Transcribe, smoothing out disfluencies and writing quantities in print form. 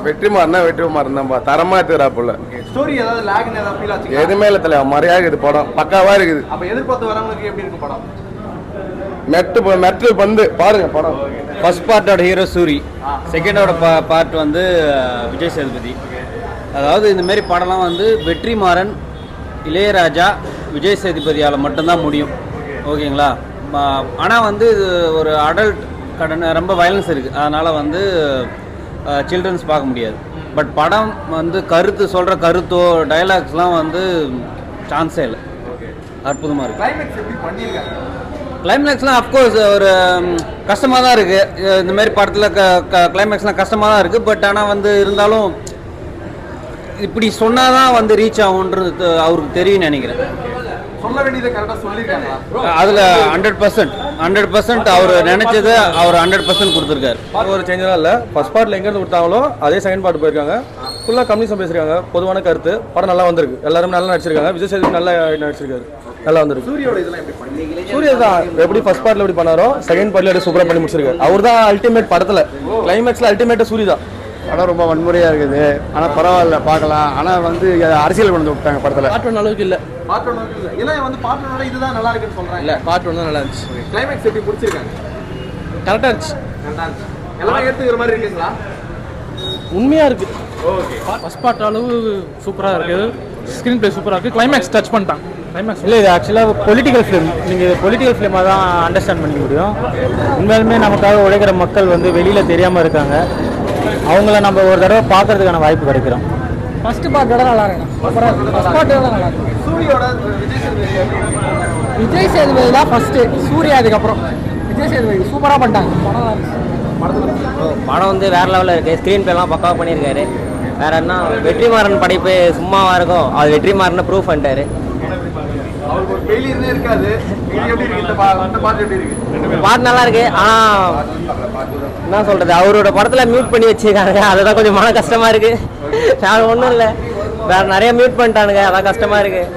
வெற்றிமாறன் தான்ப்பா, தரமா எடுத்துறாப்புல. ஸ்டோரி ஏதாவது லாக்னு ஏதாவது ஃபீல் ஆச்சு? எதுவுமே இல்லை தலை, மறையாக இருக்குது படம், பக்காவா இருக்குது. அப்ப எதிர்பார்த்து வரவங்களுக்கு எப்படி இருக்கு படம்? மெட்டு வந்து பாருங்க படம். ஃபர்ஸ்ட் பார்ட்டோட ஹீரோ சூரி, செகண்டோட பார்ட் வந்து விஜய் சேதுபதி. அதாவது இந்தமாரி படம்லாம் வந்து வெற்றிமாறன், இளையராஜா, விஜய் சேதுபதியால் மட்டும்தான் முடியும். ஓகேங்களா? ஆனால் வந்து இது ஒரு அடல்ட் கடன், ரொம்ப வயலன்ஸ் இருக்குது. அதனால் வந்து சில்ட்ரன்ஸ் பார்க்க முடியாது. பட் படம் வந்து சொல்கிற கருத்தோ டைலாக்ஸ்லாம் வந்து சான்ஸே இல்லை. அற்புதமாக இருக்குது. கிளைமேக்ஸ்லாம் அஃப்கோர்ஸ் ஒரு கஷ்டமாக தான் இருக்குது. இந்தமாரி படத்தில் கிளைமேக்ஸ்லாம் கஷ்டமாக தான் இருக்குது. பட் ஆனால் வந்து இருந்தாலும் இப்படி சொன்னால் தான் வந்து ரீச் ஆகுன்றது அவருக்கு தெரியும்னு நினைக்கிறேன். சொல்ல வேண்டியதை கரெக்டாக சொல்லியிருக்காங்களா? அதில் 100% அவர் நினைச்சதை அவர் 100% கொடுத்துருக்காரு. ஒரு சேஞ்செலாம் இல்லை. ஃபர்ஸ்ட் பார்ட்டில் எங்கேருந்து கொடுத்தாங்களோ அதே செகண்ட் பார்ட் போயிருக்காங்க. ஃபுல்லாக கம்யூனிசம் பேசியிருக்காங்க. பொதுவான கருத்து. படம் நல்லா வந்திருக்கு. எல்லாரும் நல்லா நடிச்சிருக்காங்க. விஜய் சேதுபதி நல்லா நடிச்சிருக்காரு. நல்லா வந்திருக்கு. சூரியோட இதெல்லாம் எப்படி பண்ணீங்க? சூர்யா தான் எப்படி ஃபர்ஸ்ட் பார்ட்டில் எப்படி பண்ணாரோ செகண்ட் பார்ட்டில் எப்படி சூப்பராக பண்ணி முடிச்சிருக்காரு. அவர் தான் அல்டிமேட் படத்தில். கிளைமேக்ஸில் அல்டிமேட்டாக சூரி தான். படம் ரொம்ப வன்முறையாக இருக்குது. ஆனால் பரவாயில்ல, பார்க்கலாம். ஆனால் வந்து அரசியல் கொண்டு வந்து விட்டாங்க படத்தில். பார்ட் ஒன் அளவுக்கு இல்லை. பார்ட் ஒன் இல்லை. எல்லாம் வந்து பார்ட் ஒன்னோட இதுதான் நல்லா இருக்குன்னு சொல்கிறாங்க. இல்லை, பார்ட் ஒன் தான் நல்லா இருந்துச்சு. கிளைமேக்ஸ் எப்படி பிடிச்சிருக்காங்க? கரெக்டாக இருந்துச்சு. எல்லாம் ஏற்றுக்கிற மாதிரி இருக்குங்களா? உண்மையாக இருக்குது. ஓகே. ஃபர்ஸ்ட் பார்ட் அளவு சூப்பராக இருக்குது. ஸ்க்ரீன் பிளே சூப்பராக இருக்குது. கிளைமேக்ஸ் டச் பண்ணிட்டான். கிளைமேக்ஸ் இல்லை, இது ஆக்சுவலாக பொலிட்டிக்கல் ஃபிலிம். நீங்கள் பொலிட்டிக்கல் ஃபிலிமாக தான் அண்டர்ஸ்டாண்ட் பண்ணிக்க முடியும். உண்மையாலுமே நமக்காக உழைக்கிற மக்கள் வந்து வெளியில் தெரியாமல் இருக்காங்க. அவங்கள நம்ம ஒரு தடவை பார்க்கறதுக்கான வாய்ப்பு கிடைக்கிறோம். ஃபர்ஸ்ட் பார்ட்டோட நல்லா இருக்கு. ஃபர்ஸ்ட் பார்ட்டோட நல்லா இருக்கு. சூரியோட விஜய் சேதுபதி தான் ஃபர்ஸ்ட், சூர்யா அதுக்கப்புறம். விஜய் சேதுபதி சூப்பராக பண்ணிட்டாங்க. படம் வந்து வேற லெவலில் இருக்குது. ஸ்க்ரீன் பிளேலாம் பக்காவாக பண்ணியிருக்காரு. வேற என்ன, வெற்றிமாறன் படைப்பு சும்மாவாக இருக்கும். அது வெற்றிமாறன் ப்ரூவ் பண்ணிட்டாரு. அவருக்கு ஒரு ஃபெயிலியர்னே இருக்காது. இது எப்படி இருக்கு? இந்த பாட்டு எப்படி இருக்கு? பாட்டு நல்லா இருக்கு. ஆனால் என்ன சொல்கிறது, அவரோட படத்தில் மியூட் பண்ணி வச்சிருக்காங்க. அதுதான் கொஞ்சம் மன கஷ்டமாக இருக்குது. வேறு ஒன்றும் இல்லை, வேறு நிறைய மியூட் பண்ணிட்டானுங்க. அதான் கஷ்டமாக இருக்குது.